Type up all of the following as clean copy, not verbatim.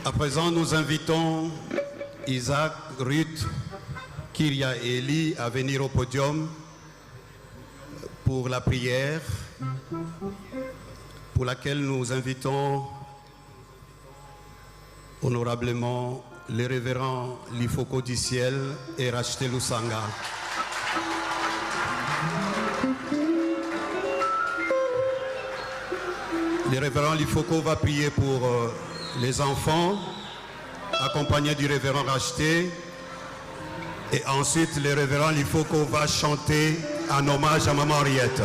À présent, nous invitons Isaac, Ruth, Kyria et Eli à venir au podium pour la prière, pour laquelle nous invitons honorablement les révérends Lifoko du ciel et Racheté Lusanga. Le révérend Lifoko va prier pour les enfants, accompagné du révérend Racheté. Et ensuite, le révérend Lifoko va chanter en hommage à Maman Henriette.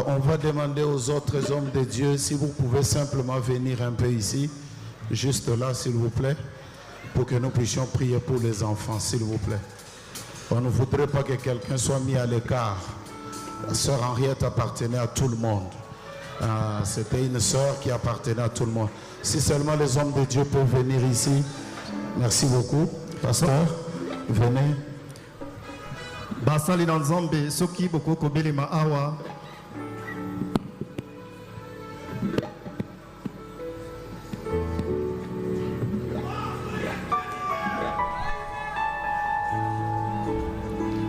On va demander aux autres hommes de Dieu si vous pouvez simplement venir un peu ici, juste là s'il vous plaît, pour que nous puissions prier pour les enfants, s'il vous plaît. On ne voudrait pas que quelqu'un soit mis à l'écart. La sœur Henriette appartenait à tout le monde. C'était une sœur qui appartenait à tout le monde. Si seulement les hommes de Dieu peuvent venir ici. Merci beaucoup. Pasteur, venez. Basali Nzambe, soki boko kobelema awa.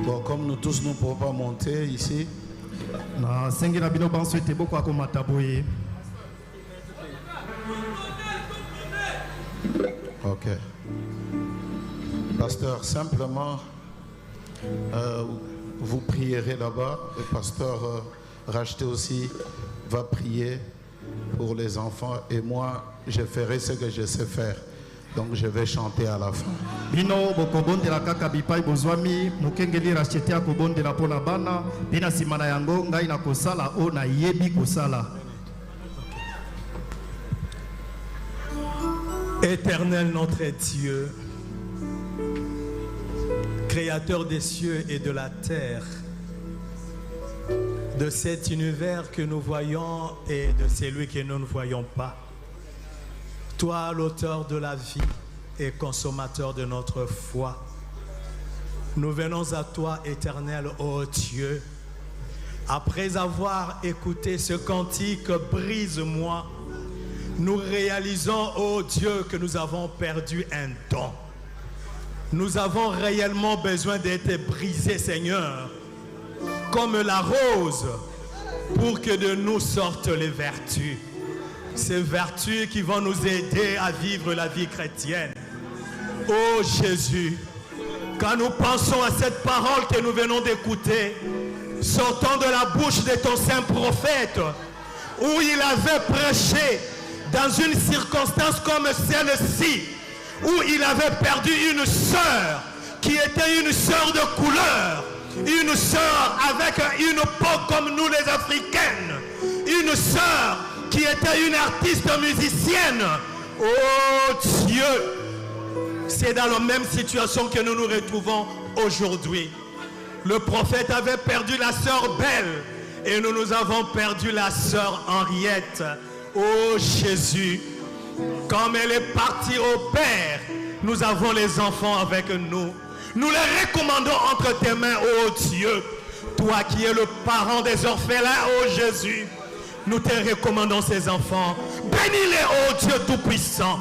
Bon, comme nous tous ne pouvons pas monter ici. Na sengi na bino banso ete boko akomata boye. Ok. Pasteur, simplement, vous prierez là-bas. Le pasteur Racheté aussi va prier pour les enfants. Et moi, je ferai ce que je sais faire. Donc, je vais chanter à la fin. Bino bokobondela kaka bipai bozwami mokengeli Racheté akobondela pona bana bina simana yango ngai na kosala o na yebi kosala. Éternel notre Dieu, Créateur des cieux et de la terre, de cet univers que nous voyons et de celui que nous ne voyons pas. Toi, l'auteur de la vie et consommateur de notre foi, nous venons à toi, Éternel, ô Dieu, après avoir écouté ce cantique « Brise-moi », nous réalisons, ô Dieu, que nous avons perdu un don. Nous avons réellement besoin d'être brisés, Seigneur, comme la rose, pour que de nous sortent les vertus. Ces vertus qui vont nous aider à vivre la vie chrétienne. Ô Jésus, quand nous pensons à cette parole que nous venons d'écouter, sortant de la bouche de ton saint prophète, où il avait prêché dans une circonstance comme celle-ci, où il avait perdu une sœur qui était une sœur de couleur, une sœur avec une peau comme nous les Africaines, une sœur qui était une artiste musicienne. Oh Dieu, c'est dans la même situation que nous nous retrouvons aujourd'hui. Le prophète avait perdu la sœur Belle et nous avons perdu la sœur Henriette. Oh Jésus, comme elle est partie au Père, nous avons les enfants avec nous. Nous les recommandons entre tes mains, ô Dieu. Toi qui es le parent des orphelins, ô Jésus, nous te recommandons ces enfants. Bénis-les, ô Dieu Tout-Puissant.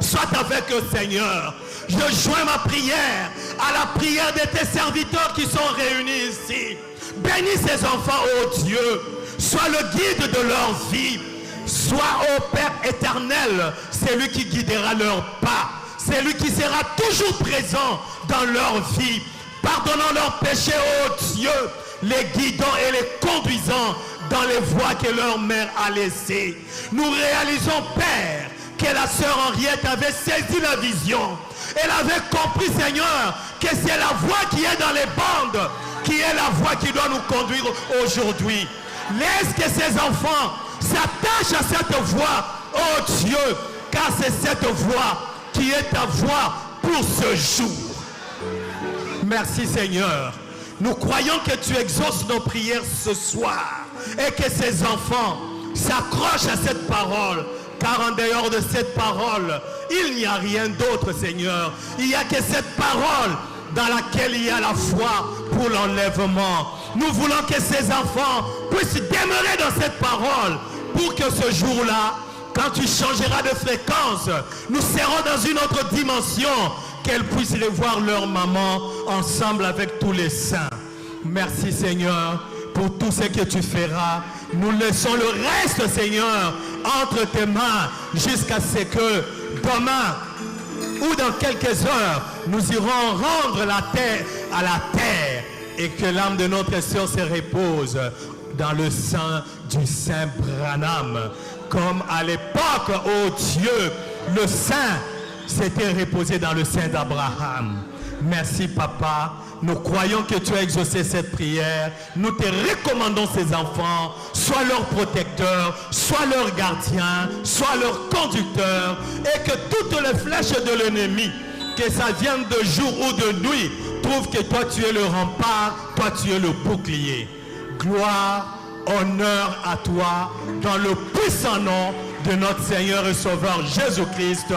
Sois avec eux, Seigneur. Je joins ma prière à la prière de tes serviteurs qui sont réunis ici. Bénis ces enfants, ô Dieu. Sois le guide de leur vie. Sois, ô Père éternel, celui qui guidera leurs pas. Celui qui sera toujours présent dans leur vie. Pardonnant leurs péchés, ô Dieu. Les guidant et les conduisant dans les voies que leur mère a laissées. Nous réalisons, Père, que la sœur Henriette avait saisi la vision. Elle avait compris, Seigneur, que c'est la voie qui est dans les bandes, qui est la voie qui doit nous conduire aujourd'hui. Laisse que ces enfants s'attache à cette voix, oh Dieu, car c'est cette voix qui est ta voix pour ce jour. Merci Seigneur. Nous croyons que tu exauces nos prières ce soir et que ces enfants s'accrochent à cette parole, car en dehors de cette parole, il n'y a rien d'autre, Seigneur. Il n'y a que cette parole dans laquelle il y a la foi pour l'enlèvement. Nous voulons que ces enfants puissent demeurer dans cette parole pour que ce jour-là, quand tu changeras de fréquence, nous serons dans une autre dimension, qu'elles puissent les voir leur maman ensemble avec tous les saints. Merci Seigneur pour tout ce que tu feras. Nous laissons le reste, Seigneur, entre tes mains jusqu'à ce que demain ou dans quelques heures, nous irons rendre la terre à la terre et que l'âme de notre sœur se repose dans le sein du Saint Branham. Comme à l'époque, oh Dieu, le Saint s'était reposé dans le sein d'Abraham. Merci Papa. Nous croyons que tu as exaucé cette prière. Nous te recommandons ces enfants. Sois leur protecteur, sois leur gardien, sois leur conducteur. Et que toutes les flèches de l'ennemi, que ça vienne de jour ou de nuit, trouvent que toi tu es le rempart, toi tu es le bouclier. Gloire, honneur à toi, dans le puissant nom de notre Seigneur et Sauveur Jésus-Christ.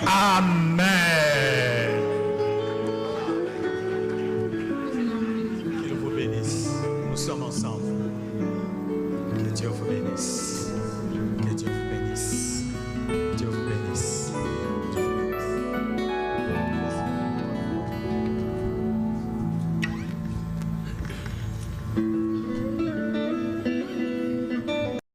Amen.